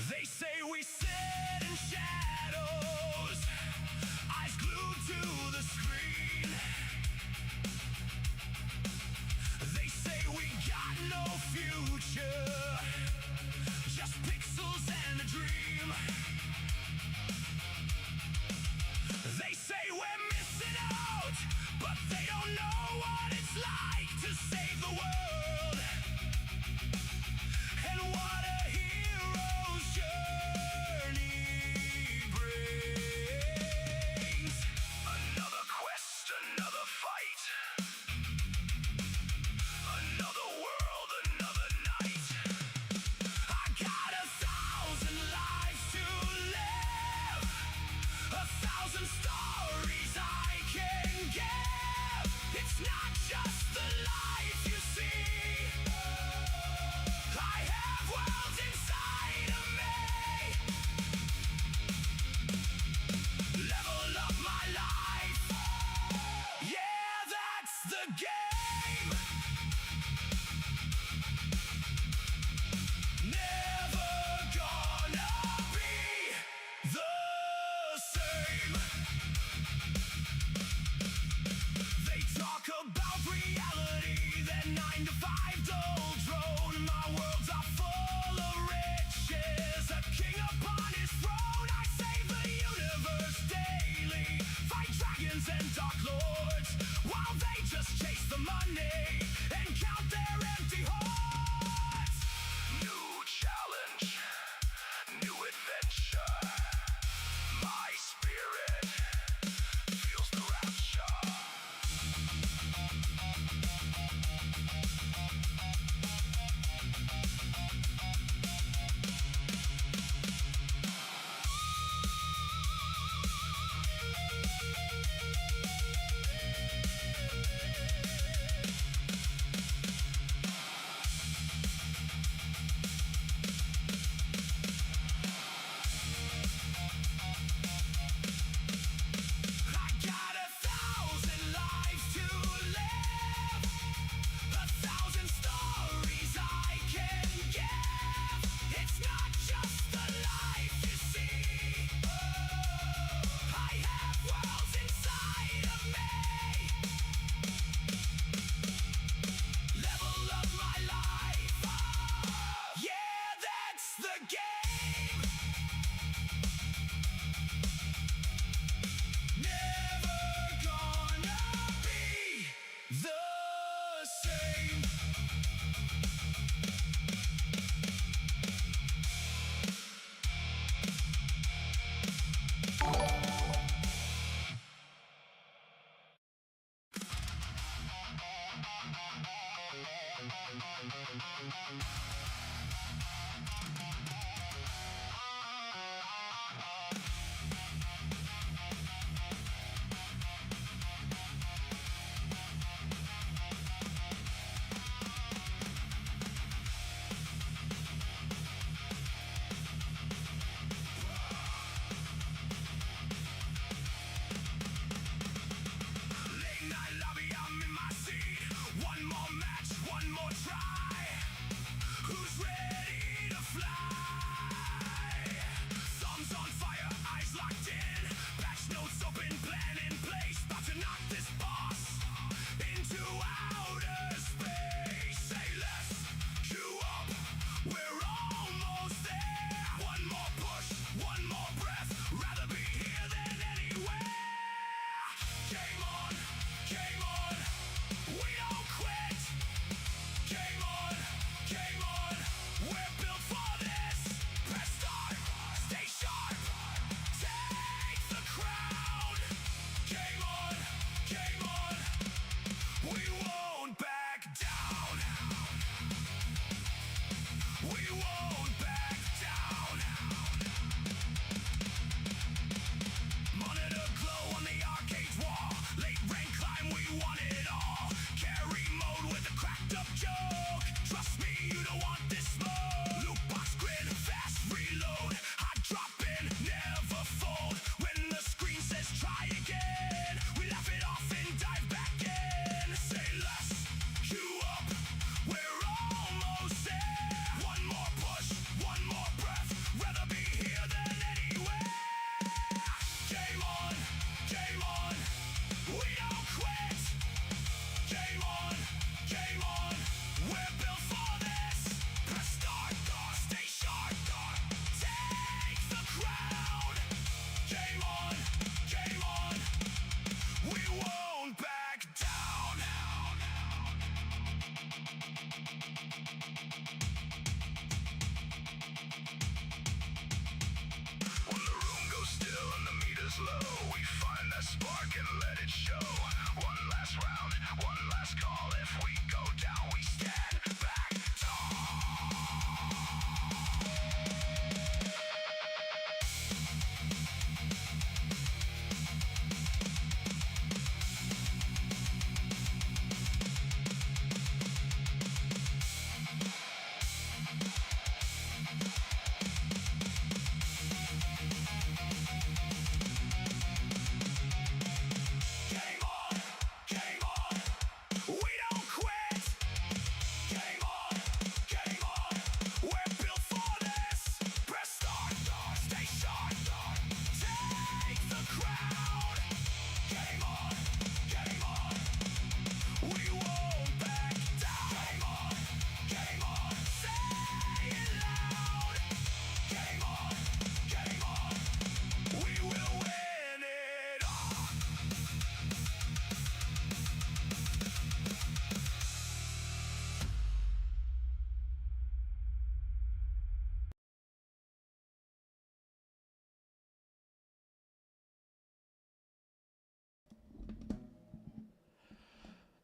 They say we sit in shadows, eyes glued to the screen.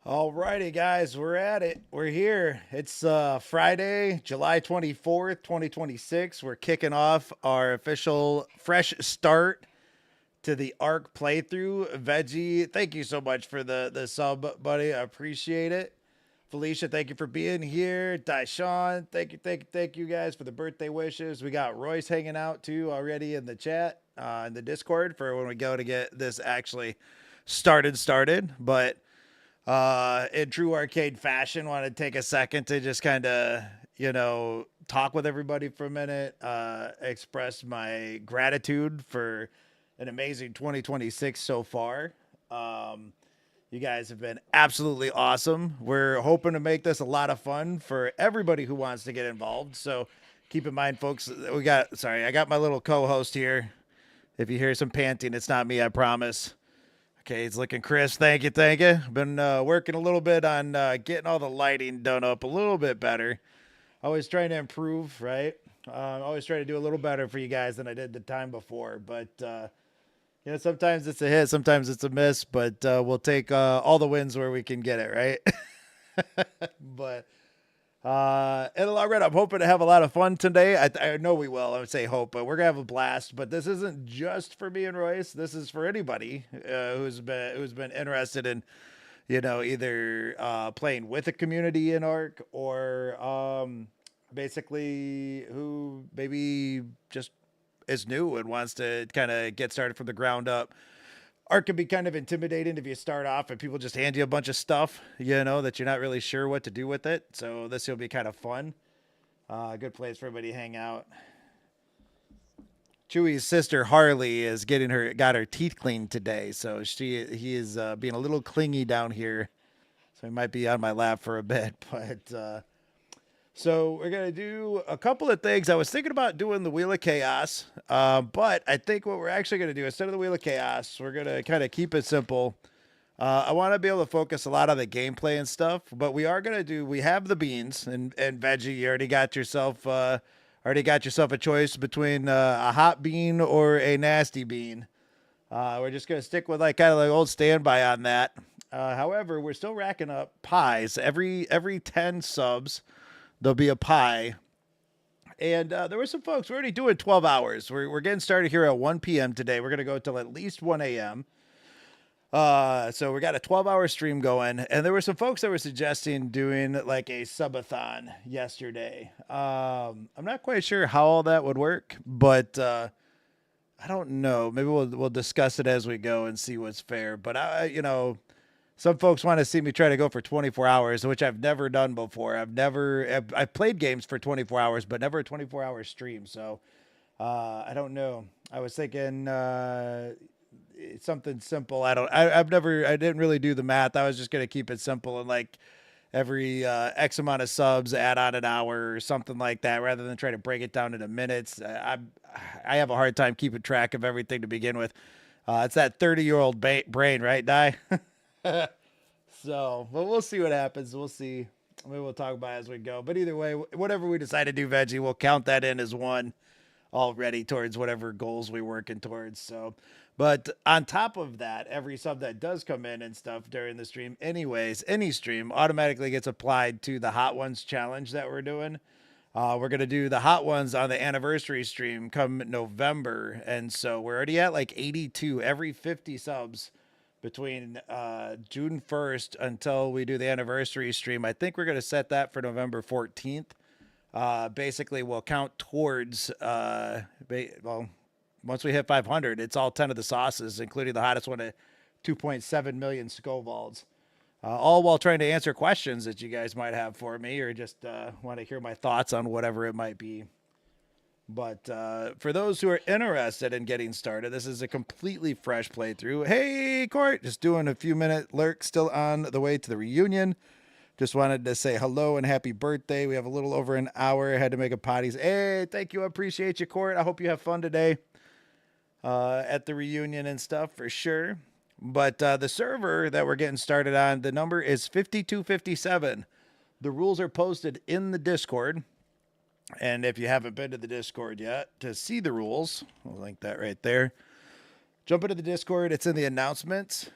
Alrighty, guys, we're at it. We're here. It's Friday, July 24th, 2026. We're kicking off our official fresh start to the ARC playthrough. Veggie, thank you so much for the sub, buddy. I appreciate it. Felicia, thank you for being here. Daishawn, thank you guys for the birthday wishes. We got Royce hanging out too already in the chat, in the Discord for when we go to get this actually started. But in true arcade fashion, want to take a second to just kind of, talk with everybody for a minute, express my gratitude for an amazing 2026 so far. Um, you guys have been absolutely awesome. We're hoping to make this a lot of fun for everybody who wants to get involved. So keep in mind, folks, I got my little co host here. If you hear some panting, it's not me, I promise. Okay, it's looking crisp. Thank you, thank you. Been working a little bit on getting all the lighting done up a little bit better. Always trying to improve, right? Always trying to do a little better for you guys than I did the time before. But sometimes it's a hit, sometimes it's a miss. But we'll take all the wins where we can get it, right? But and all right, I'm hoping to have a lot of fun today. I know we will. I would say hope, but we're gonna have a blast. But this isn't just for me and Royce. This is for anybody who's been interested in, either playing with a community in Arc or basically who maybe just is new and wants to kind of get started from the ground up. Art can be kind of intimidating if you start off and people just hand you a bunch of stuff, that you're not really sure what to do with it. So this will be kind of fun. Good place for everybody to hang out. Chewy's sister Harley is got her teeth cleaned today, so he is being a little clingy down here, so he might be on my lap for a bit. But so we're gonna do a couple of things. I was thinking about doing the Wheel of Chaos, but I think what we're actually gonna do instead of the Wheel of Chaos, we're gonna kind of keep it simple. I want to be able to focus a lot on the gameplay and stuff, but we have the beans and veggie. You already got yourself a choice between a hot bean or a nasty bean. We're just gonna stick with like kind of like old standby on that. However, we're still racking up pies. Every 10 subs, there'll be a pie. And there were some folks. We're already doing 12 hours. We're getting started here at 1 p.m. today. We're gonna go till at least 1 a.m. So we got a 12-hour stream going, and there were some folks that were suggesting doing like a subathon yesterday. I'm not quite sure how all that would work, but I don't know. Maybe we'll discuss it as we go and see what's fair. But some folks want to see me try to go for 24 hours, which I've never done before. I've played games for 24 hours, but never a 24-hour stream. So I don't know. I was thinking something simple. I didn't really do the math. I was just gonna keep it simple and like every X amount of subs add on an hour or something like that, rather than try to break it down into minutes. I have a hard time keeping track of everything to begin with. It's that 30-year-old brain, right, Di? So, but we'll see what happens. We'll see. Maybe we'll talk about it as we go. But either way, whatever we decide to do, Veggie, we'll count that in as one already towards whatever goals we're working towards. So, but on top of that, every sub that does come in and stuff during the stream, anyways, any stream automatically gets applied to the Hot Ones challenge that we're doing. We're going to do the Hot Ones on the anniversary stream come November. And so we're already at like 82 every 50 subs between June 1st until we do the anniversary stream. I think we're going to set that for November 14th. Basically will count towards once we hit 500, it's all 10 of the sauces, including the hottest one at 2.7 million Scovalds. All while trying to answer questions that you guys might have for me, or just want to hear my thoughts on whatever it might be. But for those who are interested in getting started, this is a completely fresh playthrough. Hey, Court, just doing a few minute lurk, still on the way to the reunion. Just wanted to say hello and happy birthday. We have a little over an hour. I had to make a potties. Hey, thank you. I appreciate you, Court. I hope you have fun today at the reunion and stuff for sure. But the server that we're getting started on, the number is 5257. The rules are posted in the Discord. And if you haven't been to the Discord yet to see the rules, I'll link that right there. Jump into the Discord. It's in the announcements.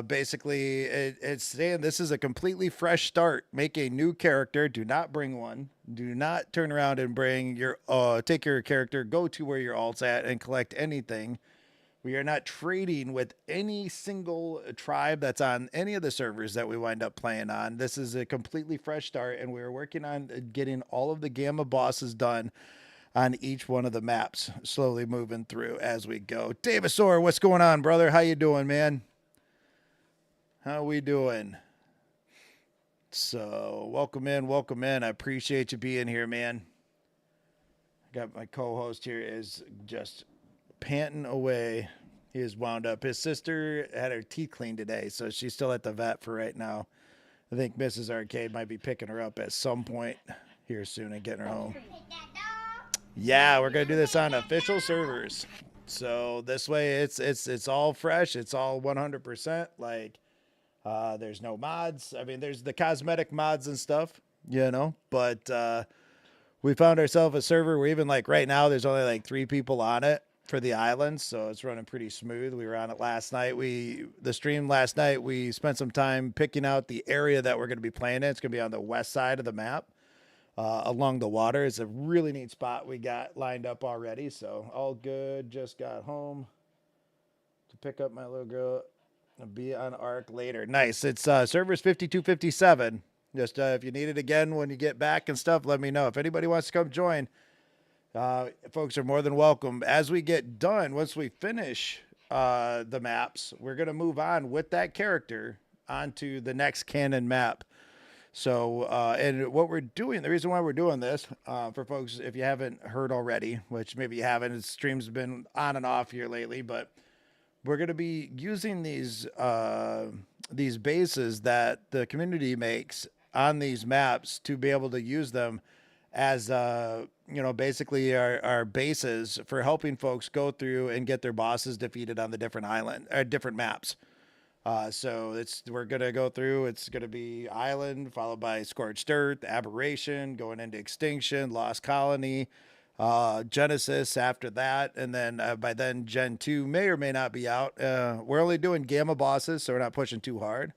Basically, it's saying this is a completely fresh start. Make a new character. Do not bring one. Do not turn around and bring your take your character. Go to where your alt's at and collect anything. We are not trading with any single tribe that's on any of the servers that we wind up playing on. This is a completely fresh start, and we're working on getting all of the Gamma bosses done on each one of the maps, slowly moving through as we go. Davisaur, what's going on, brother? How you doing, man? How we doing? So, welcome in, welcome in. I appreciate you being here, man. I got my co-host here is just panting away. He is wound up. His sister had her teeth cleaned today, so she's still at the vet for right now. I think Mrs. Arcade might be picking her up at some point here soon and getting her home. Yeah, we're gonna do this on official servers. So this way it's all fresh, it's all 100%. Like there's no mods. I mean, there's the cosmetic mods and stuff, but we found ourselves a server where even like right now there's only like 3 people on it for the island, so it's running pretty smooth. We were on it last night. The stream last night, we spent some time picking out the area that we're going to be playing in. It's going to be on the west side of the map, along the water. It's a really neat spot we got lined up already, so all good. Just got home to pick up my little girl and be on Arc later. Nice. It's servers 5257. Just if you need it again when you get back and stuff, let me know. If anybody wants to come join, folks are more than welcome. As we get done, once we finish the maps, we're going to move on with that character onto the next canon map. So, and what we're doing, the reason why we're doing this, for folks, if you haven't heard already, which maybe you haven't, the stream's been on and off here lately, but we're going to be using these bases that the community makes on these maps to be able to use them as basically our bases for helping folks go through and get their bosses defeated on the different maps. So we're gonna go through. It's gonna be Island, followed by Scorched Earth, Aberration, going into Extinction, Lost Colony, Genesis after that, and then by then Gen 2 may or may not be out. We're only doing Gamma bosses, so we're not pushing too hard.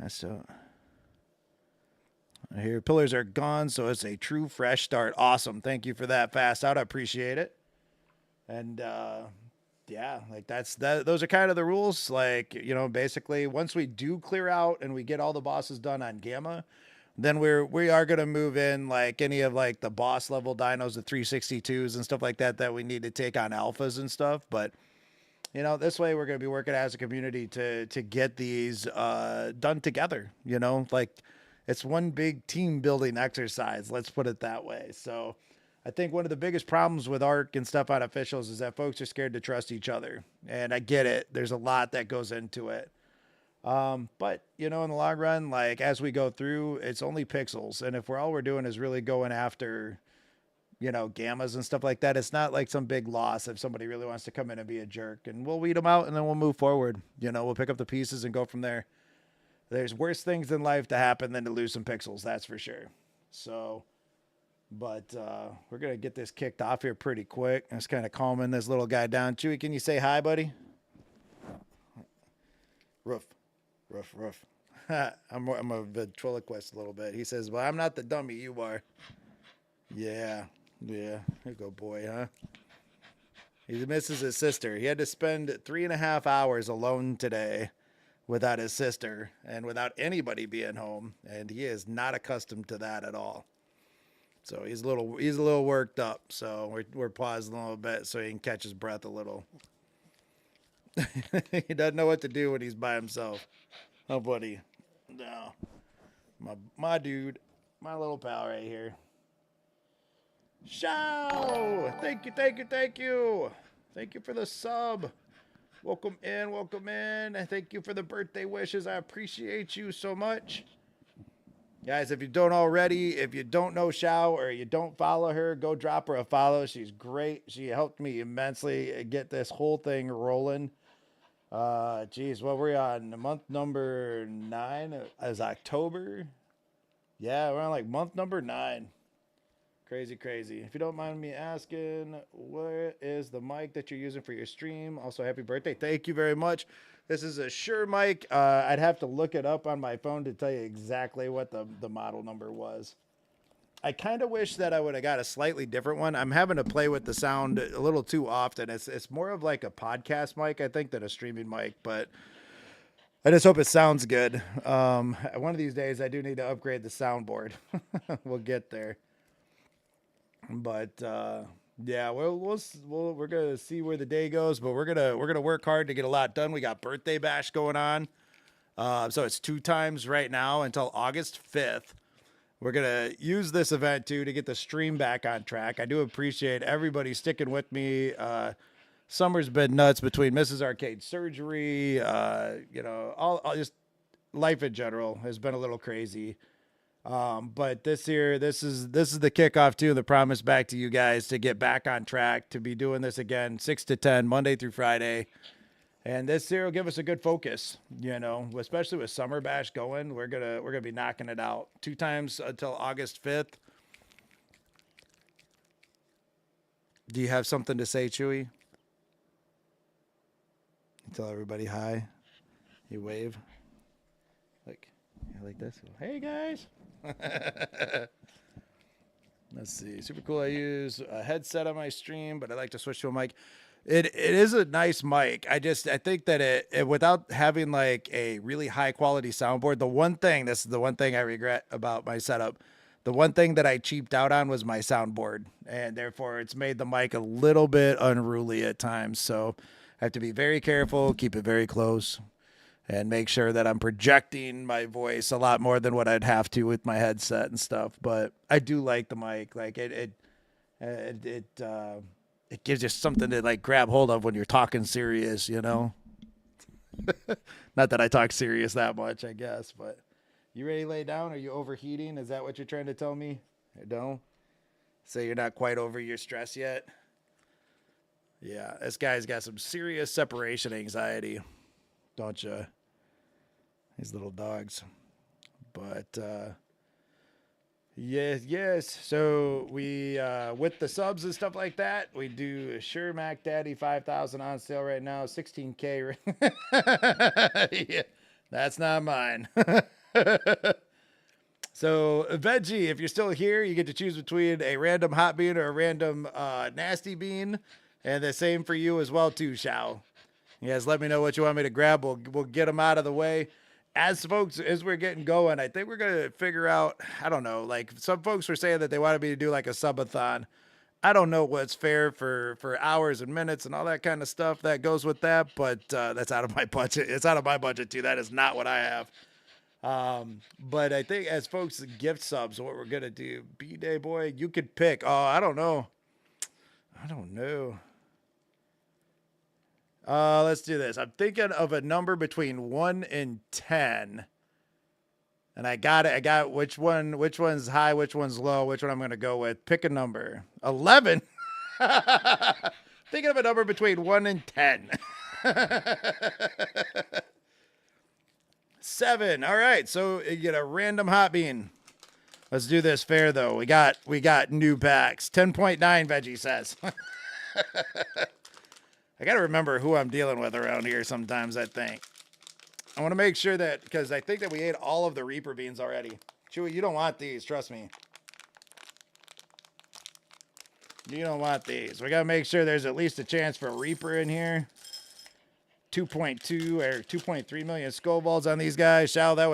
So here, pillars are gone, so it's a true fresh start. Awesome. Thank you for that, Fast Out. I appreciate it. And yeah, like those are kind of the rules. Like, basically once we do clear out and we get all the bosses done on Gamma, then we are going to move in like any of like the boss level dinos, the 362s and stuff like that we need to take on alphas and stuff. But this way we're going to be working as a community to get these done together, like it's one big team building exercise. Let's put it that way. So I think one of the biggest problems with ARC and stuff on officials is that folks are scared to trust each other. And I get it. There's a lot that goes into it. But in the long run, like as we go through, it's only pixels. And if all we're doing is really going after, gammas and stuff like that, it's not like some big loss if somebody really wants to come in and be a jerk, and we'll weed them out and then we'll move forward. We'll pick up the pieces and go from there. There's worse things in life to happen than to lose some pixels. That's for sure. So, but, we're going to get this kicked off here pretty quick. It's kind of calming this little guy down. Chewy, can you say hi, buddy? Roof. I'm a ventriloquist a little bit. He says, well, I'm not the dummy, you are. Yeah. Here you go, boy, huh? He misses his sister. He had to spend 3.5 hours alone today without his sister and without anybody being home, and he is not accustomed to that at all. So he's a little worked up. So we're pausing a little bit so he can catch his breath a little. He doesn't know what to do when he's by himself. Oh, buddy. No. My dude. My little pal right here. Shao! Thank you. Thank you for the sub. Welcome in. Thank you for the birthday wishes. I appreciate you so much. Guys, if you don't already, if you don't know Shao or you don't follow her, go drop her a follow. She's great. She helped me immensely get this whole thing rolling. Geez, what were we on? Month number 9 is October. Yeah, we're on like month number 9. Crazy, crazy. If you don't mind me asking, what is the mic that you're using for your stream? Also, happy birthday. Thank you very much. This is a Shure mic. I'd have to look it up on my phone to tell you exactly what the model number was. I kind of wish that I would have got a slightly different one. I'm having to play with the sound a little too often. It's more of like a podcast mic, I think, than a streaming mic, but I just hope it sounds good. One of these days, I do need to upgrade the soundboard. We'll get there. But yeah, we're gonna see where the day goes, but we're gonna work hard to get a lot done. We got Birthday Bash going on, so it's 2 times right now until August 5th. We're gonna use this event too to get the stream back on track. I do appreciate everybody sticking with me. Summer's been nuts between Mrs. Arcade surgery, all just life in general has been a little crazy. But this year, this is the kickoff too. The promise back to you guys to get back on track, to be doing this again, 6 to 10, Monday through Friday. And this year will give us a good focus, especially with Summer Bash going. We're gonna be knocking it out 2 times until August 5th. Do you have something to say, Chewy? You tell everybody hi. You wave. Like this. Hey guys. Let's see. Super cool. I use a headset on my stream, but I like to switch to a mic. It is a nice mic. I think that it without having like a really high quality soundboard, this is the one thing I regret about my setup. The one thing that I cheaped out on was my soundboard, and therefore it's made the mic a little bit unruly at times. So I have to be very careful, keep it very close, and make sure that I'm projecting my voice a lot more than what I'd have to with my headset and stuff. But I do like the mic. Like it gives you something to like grab hold of when you're talking serious, Not that I talk serious that much, I guess, but you ready to lay down? Are you overheating? Is that what you're trying to tell me? No? So you're not quite over your stress yet? Yeah, this guy's got some serious separation anxiety, don't you? These little dogs. But yes. So we with the subs and stuff like that, we do Sure Mac Daddy 5,000 on sale right now, 16K. Yeah, that's not mine. So Veggie, if you're still here, you get to choose between a random hot bean or a random nasty bean, and the same for you as well too, Shao. You guys let me know what you want me to grab. We'll get them out of the way. As we're getting going, I think we're going to figure out, I don't know, like some folks were saying that they wanted me to do like a subathon. I don't know what's fair for hours and minutes and all that kind of stuff that goes with that, but that's out of my budget. It's out of my budget too. That is not what I have. But I think as folks gift subs, what we're going to do, Bday boy, you could pick. Oh, I don't know. Let's do this. I'm thinking of a number between 1 and 10. And I got which one's high, which one's low, which one I'm going to go with. Pick a number. 11. Thinking of a number between 1 and 10. 7. All right. So you get a random hot bean. Let's do this fair though. We got new packs. 10.9 Veggie says. I got to remember who I'm dealing with around here sometimes, I think. I want to make sure that, because I think that we ate all of the Reaper beans already. Chewy, you don't want these, trust me. You don't want these. We got to make sure there's at least a chance for a Reaper in here. 2.2 or 2.3 million skull balls on these guys. Shao, that was